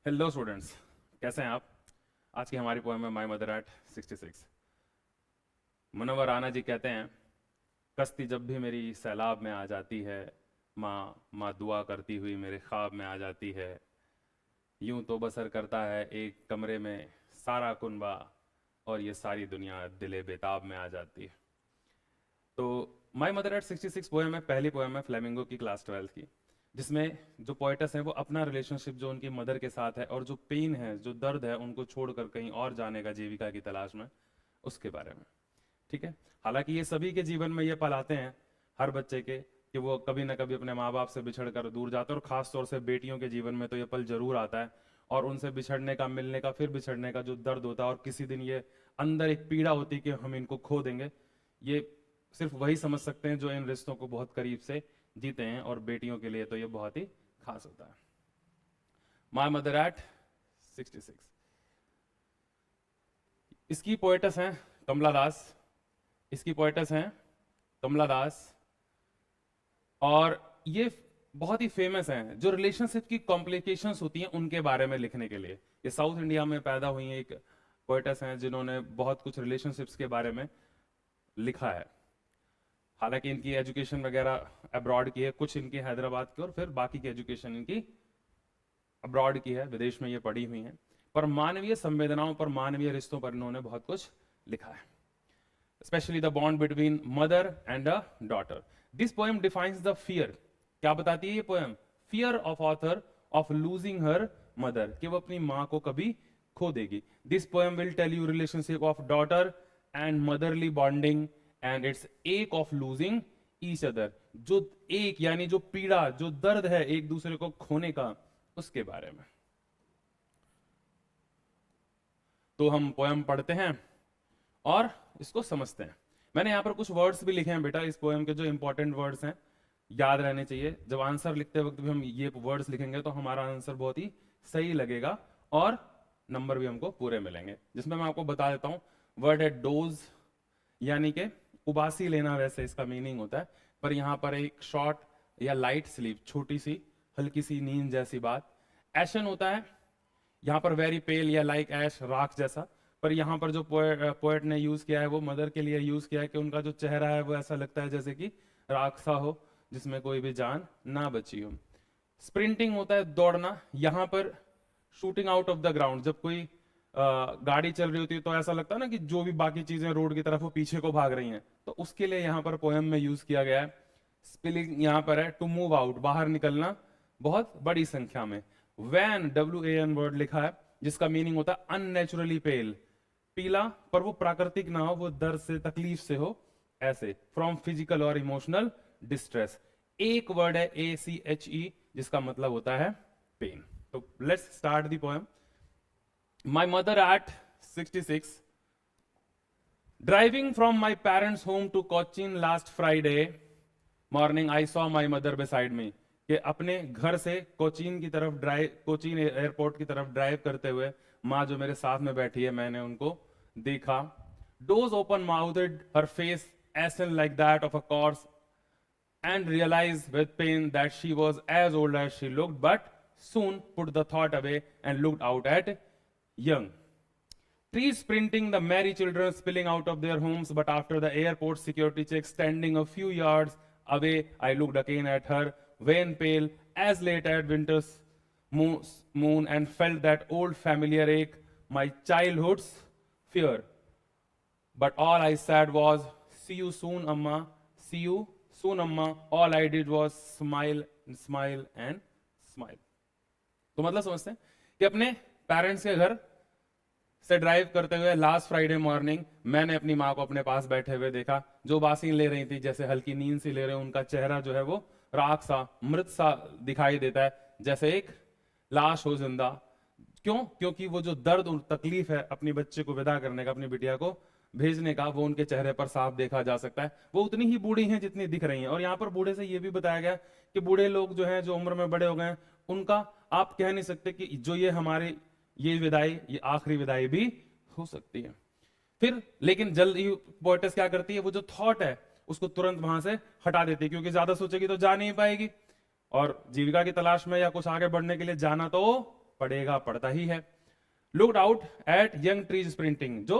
Hello students, कैसे हैं आप। आज की हमारी पोएम है my mother at 66। Munawwar Rana ji कहते हैं, कश्ती जब भी मेरी सैलाब में आ जाती है, माँ माँ दुआ करती हुई मेरे ख्वाब में आ जाती है। यूं तो बसर करता है एक कमरे में सारा कुनबा, और ये सारी दुनिया दिले बेताब में आ जाती है। तो माई मदर एट 66 पोएम है, पहली पोएम है फ्लेमिंगो की क्लास 12 की, जिसमें जो पोएटस हैं वो अपना रिलेशनशिप जो उनकी मदर के साथ है और जो पेन है, जो दर्द है उनको छोड़कर कहीं और जाने का जीविका की तलाश में, उसके बारे में। ठीक है। हालांकि ये सभी के जीवन में ये पल आते हैं, हर बच्चे के, कि वो कभी ना कभी अपने माँ बाप से बिछड़कर दूर जाते हैं, और खास तौर से बेटियों के जीवन में तो ये पल जरूर आता है। और उनसे बिछड़ने का, मिलने का, फिर बिछड़ने का जो दर्द होता है, और किसी दिन ये अंदर एक पीड़ा होती है कि हम इनको खो देंगे, ये सिर्फ वही समझ सकते हैं जो इन रिश्तों को बहुत करीब से जीते हैं, और बेटियों के लिए तो ये बहुत ही खास होता है। My mother at 66। इसकी पोएटस हैं कमला दास। इसकी पोएटस हैं कमला दास, और ये बहुत ही फेमस हैं जो रिलेशनशिप की कॉम्प्लिकेशंस होती हैं उनके बारे में लिखने के लिए। ये साउथ इंडिया में पैदा हुई हैं, एक पोएटस हैं जिन्होंने बहुत कुछ रिलेशनशिप्स के बारे में लिखा है। हालांकि इनकी एजुकेशन वगैरह अब्रॉड की है, कुछ इनकी हैदराबाद की, और फिर बाकी की एजुकेशन इनकी अब्रॉड की है, विदेश में ये पढ़ी हुई हैं। पर मानवीय संवेदनाओं पर, मानवीय रिश्तों पर इन्होंने बहुत कुछ लिखा है, specially the bond between mother and a daughter. This poem defines the fear. क्या बताती है ये poem? Fear of author of losing her mother, कि वो अपनी माँ को कभी खो देगी। This poem will tell you relationship of daughter and motherly bonding and its ache of losing each other. जो एक यानी जो पीड़ा, जो दर्द है एक दूसरे को खोने का, उसके बारे में। तो हम पोएम पढ़ते हैं और इसको समझते हैं। मैंने यहां पर कुछ वर्ड्स भी लिखे हैं बेटा, इस पोएम के जो इंपॉर्टेंट वर्ड्स हैं, याद रहने चाहिए। जब आंसर लिखते वक्त भी हम ये वर्ड्स लिखेंगे तो हमारा आंसर बहुत ही सही लगेगा, और नंबर भी हमको पूरे मिलेंगे। जिसमें मैं आपको बता देता हूं, वर्ड है डोज, यानी कि उबासी लेना, वैसे इसका मीनिंग होता है, पर यहां पर एक शॉर्ट या लाइट स्लीप, छोटी सी हल्की सी नींद जैसी बात। एशन होता है यहां पर वेरी पेल या लाइक ऐश, राख जैसा। पर यहां पर जो पोएट ने यूज किया है वो मदर के लिए यूज किया है, कि उनका जो चेहरा है वो ऐसा लगता है जैसे कि राख सा हो, जिसमें कोई भी जान ना बची हो। स्प्रिंटिंग होता है दौड़ना, यहां पर shooting out of the ground, जब कोई गाड़ी चल रही होती है तो ऐसा लगता है ना कि जो भी बाकी चीजें रोड की तरफ वो पीछे को भाग रही हैं, तो उसके लिए यहां पर पोएम में यूज किया गया है। स्पिलिंग यहां पर है टू मूव आउट, बाहर निकलना, बहुत बड़ी संख्या में। वैन, WAN वर्ड लिखा है, जिसका मीनिंग होता है अननेचुरली पेल, पीला पर वो प्राकृतिक ना हो, वो दर्द से, तकलीफ से हो, ऐसे। फ्रॉम फिजिकल और इमोशनल डिस्ट्रेस। एक वर्ड है ACHE, जिसका मतलब होता है पेन। तो let's start the poem. My mother at 66. Driving from my parents' home to Cochin last Friday morning, I saw my mother beside me. कि अपने घर से कोचीन की तरफ ड्राइव, कोचीन एयरपोर्ट की तरफ ड्राइव करते हुए माँ जो मेरे साथ में बैठी है, मैंने उनको देखा। Doors open mouthed, her face ashen like that of a corpse, and realized with pain that she was as old as she looked, but soon put the thought away and looked out at young. Trees sprinting, the merry children spilling out of their homes, but after the airport security check standing a few yards away, I looked again at her, wan pale, as late as winter's moon, and felt that old familiar ache, my childhood's fear. But all I said was, see you soon, Amma, see you soon, Amma. All I did was smile and smile and smile. तो मतलब समझते हैं कि अपने parents के घर से drive करते हुए लास्ट फ्राइडे मॉर्निंग मैंने अपनी माँ को अपने पास बैठे हुए देखा, जो बासी ले रही थी, जैसे हल्की नींद सी ले रहे। उनका चेहरा जो है वो राख सा, मृत सा दिखाई देता है, जैसे एक लाश हो जिंदा। क्यों? क्योंकि वो जो दर्द और तकलीफ है अपनी बच्चे को विदा करने का, अपनी बिटिया को भेजने का, वो उनके चेहरे पर साफ देखा जा सकता है। वो उतनी ही बूढ़ी हैं जितनी दिख रही हैं। और यहाँ पर बूढ़े से ये भी बताया गया कि बूढ़े लोग जो हैं, जो उम्र में बड़े हो गए हैं, उनका आप कह नहीं सकते कि जो ये हमारी ये विदाई, ये आखिरी विदाई भी हो सकती है। फिर लेकिन जल्दी पोएटस क्या करती है, वो जो थॉट है उसको तुरंत वहां से हटा देती है, क्योंकि ज्यादा सोचेगी तो जा नहीं पाएगी, और जीविका की तलाश में या कुछ आगे बढ़ने के लिए जाना तो पड़ेगा, पड़ता ही है। Looked out at young trees sprinting, जो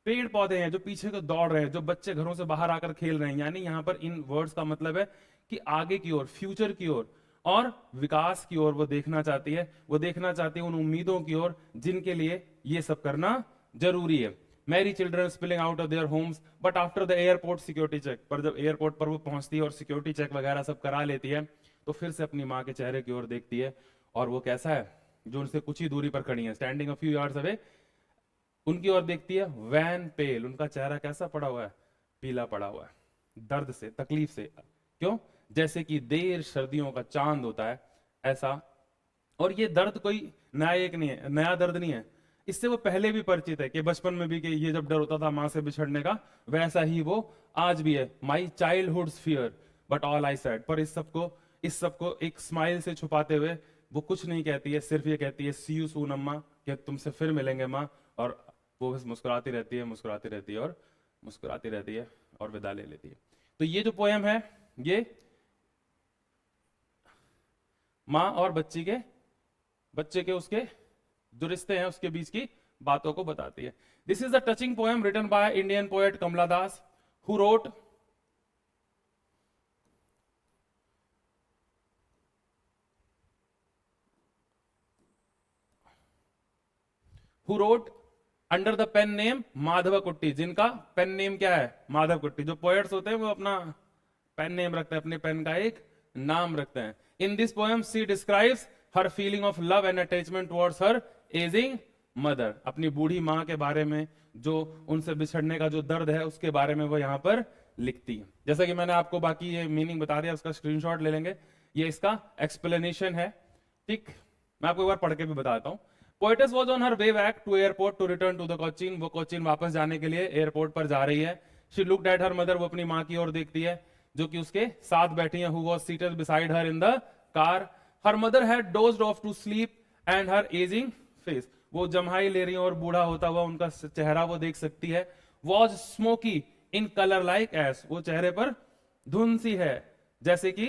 पेड़ पौधे हैं जो पीछे को दौड़ रहे हैं, जो बच्चे घरों से बाहर आकर खेल रहे हैं, यानी यहां पर इन वर्ड्स का मतलब है कि आगे की ओर, फ्यूचर की ओर और विकास की ओर वो देखना चाहती है। वो देखना चाहती है उन उम्मीदों की ओर जिनके लिए ये सब करना जरूरी है। Merry children spilling out of their homes but after the airport security check, पर जब एयरपोर्ट पर वो पहुंचती है और सिक्योरिटी चेक वगैरह सब करा लेती है, तो फिर से अपनी माँ के चेहरे की ओर देखती है, और वो कैसा है, जो उनसे कुछ ही दूरी पर खड़ी है, standing a few yards away, उनकी ओर देखती है। वैन पेल, उनका चेहरा कैसा पड़ा हुआ है, पीला पड़ा हुआ है, दर्द से, तकलीफ से। क्यों? जैसे कि देर सर्दियों का चांद होता है ऐसा। और ये दर्द कोई नया एक नहीं है, नया दर्द नहीं है, इससे वो पहले भी परिचित है कि बचपन में भी कि ये जब डर होता था मां से बिछड़ने का, वैसा ही वो आज भी है। My childhood fear but all I said, पर इस सबको एक स्माइल से छुपाते हुए वो कुछ नहीं कहती है, सिर्फ ये कहती है सी यू सून अम्मा, कि तुमसे फिर मिलेंगे माँ। और वो बस मुस्कुराती रहती है, मुस्कुराती रहती है और मुस्कुराती रहती है और विदा ले लेती है। तो ये जो पोएम है, ये माँ और बच्चे के उसके जो रिश्ते हैं उसके बीच की बातों को बताती है। This is a touching poem written by Indian poet Kamala Das, who wrote under the pen name Madhav Kutty, जिनका पेन नेम क्या है, माधव कुट्टी। जो पोएट्स होते हैं वो अपना पेन नेम रखते हैं, अपने पेन का एक नाम रखते हैं। In this poem she describes her feeling of love and attachment towards her ageing mother, अपनी बूढ़ी माँ के बारे में, जो उनसे बिछड़ने का जो दर्द है उसके बारे में वो यहाँ पर लिखती है। जैसा कि मैंने आपको बाकी ये मीनिंग बता दिया, उसका स्क्रीनशॉट ले लेंगे, ये इसका एक्सप्लेनेशन है। ठीक, मैं आपको एक बार पढ़ के भी बताता हूँ। Poetess was on her way back to airport to return to the Cochin, वो कोचीन वापस जाने के लिए एयरपोर्ट पर जा रही है। She looked at her mother, वो अपनी माँ की ओर देखती है जो कि उसके साथ बैठी है, who was seated beside her in the car. Her mother had dozed off to sleep and her ageing face, वो जम्हाई ले रही है और बूढ़ा होता हुआ उनका चेहरा वो देख सकती है। Was smoky in colour like S, वो चेहरे पर धुंध सी है जैसे कि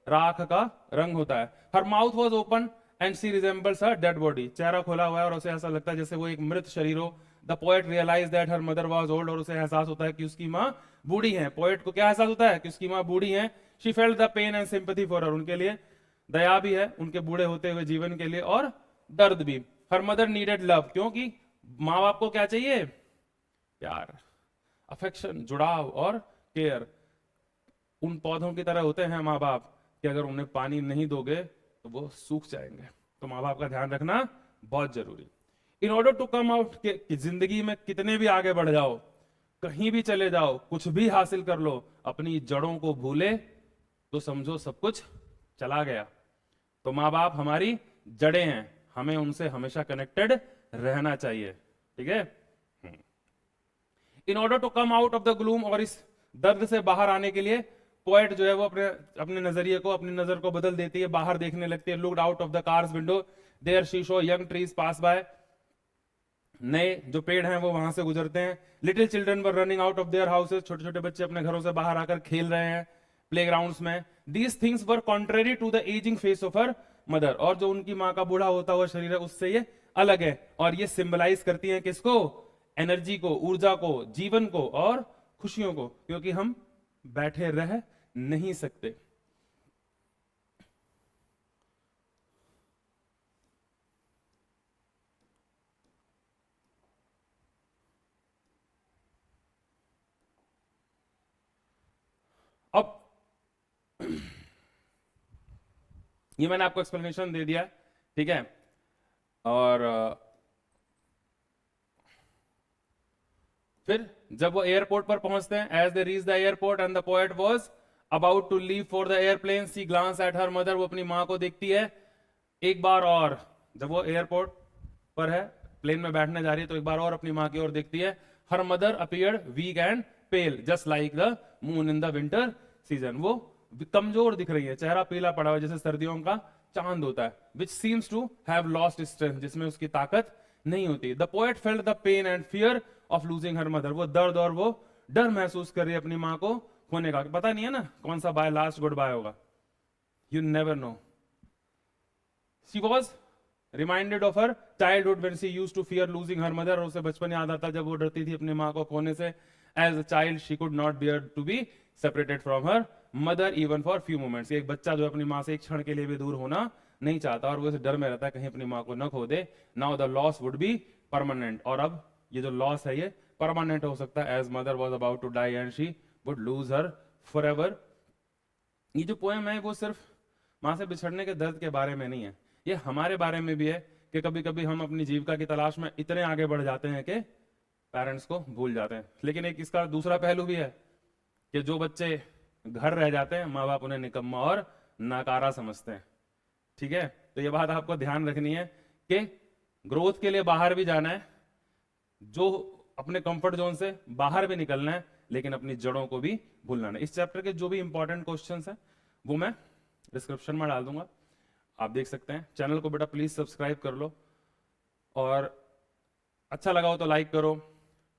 राख का रंग होता है। Her mouth was open and she resembles her dead body, चेहरा खोला हुआ है और उसे ऐसा लगता है जैसे वो एक मृत शरीर हो। The poet realise that her mother was old, और उसे एहसास होता है कि उसकी माँ बूढ़ी है। पोएट को क्या एहसास होता है कि उसकी माँ बूढ़ी है। She felt the pain and sympathy for her, उनके लिए दया भी है उनके बूढ़े होते हुए जीवन के लिए, और दर्द भी। हर मदर नीडेड लव, क्योंकि माँ बाप को क्या चाहिए, प्यार, अफेक्शन, जुड़ाव और केयर। उन पौधों की तरह होते हैं माँ बाप कि अगर उन्हें पानी नहीं दोगे तो वो सूख जाएंगे, तो माँ बाप का ध्यान रखना बहुत जरूरी। In order to come out, कि जिंदगी में कितने भी आगे बढ़ जाओ, कहीं भी चले जाओ, कुछ भी हासिल कर लो, अपनी जड़ों को भूले तो समझो सब कुछ चला गया। तो माँ बाप हमारी जड़ें हैं, हमें उनसे हमेशा कनेक्टेड रहना चाहिए। ठीक है। In order to come out of the gloom, और इस दर्द से बाहर आने के लिए पोएट जो है वो अपने अपने नजरिए को, अपनी नजर को बदल देती है, बाहर देखने लगती है। Looked out of the car's window, there she saw young trees pass by, नए जो पेड़ हैं वो वहां से गुजरते हैं। Little children were running out of their houses, छोटे छोटे बच्चे अपने घरों से बाहर आकर खेल रहे हैं प्लेग्राउंड्स में। These things were contrary to the ageing face of her mother, और जो उनकी माँ का बूढ़ा होता हुआ शरीर है उससे ये अलग है, और ये सिंबलाइज करती है किसको, एनर्जी को, ऊर्जा को, जीवन को और खुशियों को, क्योंकि हम बैठे रह नहीं सकते। अब ये मैंने आपको एक्सप्लेनेशन दे दिया, ठीक है। और फिर जब वो एयरपोर्ट पर पहुंचते हैं, as they reach the airport and the poet was about to leave for the airplane, see glance at her mother, वो अपनी माँ को देखती है एक बार और। जब वो एयरपोर्ट पर है, प्लेन में बैठने जा रही है, तो एक बार और अपनी माँ की ओर देखती है। Her mother appeared weak and pale just like the moon in the winter season, वो कमजोर दिख रही है, चेहरा पीला पड़ा हुआ जैसे सर्दियों का चांद होता है। Which seems to have lost strength, जिसमें उसकी ताकत नहीं होती। The poet felt the pain and fear of losing her mother, वो दर्द और वो डर महसूस कर रही है अपनी माँ को खोने का। पता नहीं है ना कौन सा बाय लास्ट गुड बाय होगा, you never know. She was reminded of her childhood when she used to fear losing her mother, और उसे बचपन याद आता जब वो डरती थी अपनी माँ को खोने से. As a child she could not bear to be separated from her mother even for few moments. एक बच्चा जो अपनी माँ से एक क्षण के लिए भी दूर होना नहीं चाहता और वो इस डर में रहता है कहीं अपनी माँ को न खो दे. Now the loss would be permanent, और अब ये जो लॉस है ये परमानेंट हो सकता है. As mother was about to die and she would lose her forever. ये जो पोएम है वो सिर्फ माँ से बिछड़ने के दर्द के बारे में नहीं है, ये हमारे बारे में भी है कि कभी कभी हम अपनी जीविका की तलाश में इतने आगे बढ़ जाते हैं कि पेरेंट्स को भूल जाते हैं. लेकिन एक इसका दूसरा पहलू भी है कि जो बच्चे घर रह जाते हैं माँ बाप उन्हें निकम्मा और नाकारा समझते हैं. ठीक है, तो ये बात आपको ध्यान रखनी है कि ग्रोथ के लिए बाहर भी जाना है, जो अपने कंफर्ट जोन से बाहर भी निकलना है, लेकिन अपनी जड़ों को भी भूलना नहीं. इस चैप्टर के जो भी इंपॉर्टेंट क्वेश्चंस हैं वो मैं डिस्क्रिप्शन में डाल दूंगा, आप देख सकते हैं. चैनल को बेटा प्लीज सब्सक्राइब कर लो, और अच्छा लगा हो तो लाइक करो,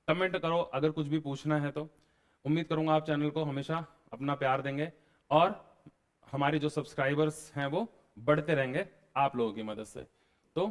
कमेंट करो अगर कुछ भी पूछना है तो. उम्मीद करूंगा आप चैनल को हमेशा अपना प्यार देंगे और हमारी जो सब्सक्राइबर्स हैं वो बढ़ते रहेंगे आप लोगों की मदद से. तो